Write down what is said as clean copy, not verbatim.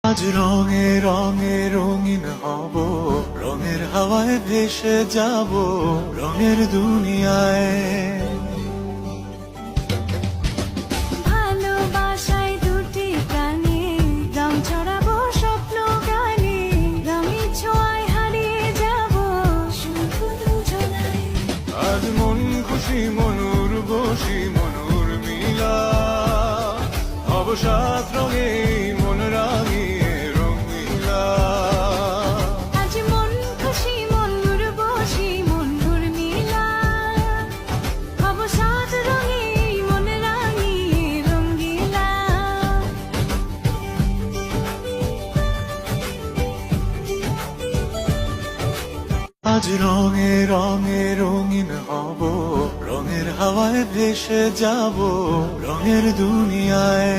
আজ রঙে রঙে রঙিন হব, রঙের হাওয়ায় ভেসে যাব, রঙের দুনিয়ায়। ভালোবাসায় দুটি প্রাণে রং ছড়াবো স্বপ্ন গানে, রঙের ছোঁয়ায় হারিয়ে যাব শুধু দুজনায়। আজ মন খুশি মনুর বসি মনুর মিলা, অবসাদ রঙে মন রাঙিয়ে রঙিলা। আজ মন খুশি মনুর বসি মনুর মিলা, অবসাদ রঙে মন রাঙিয়ে রঙ্গিলা। আজ রঙে রঙে রঙিন হব, রঙের হাওয়ায় ভেসে যাব, রঙের দুনিয়ায়।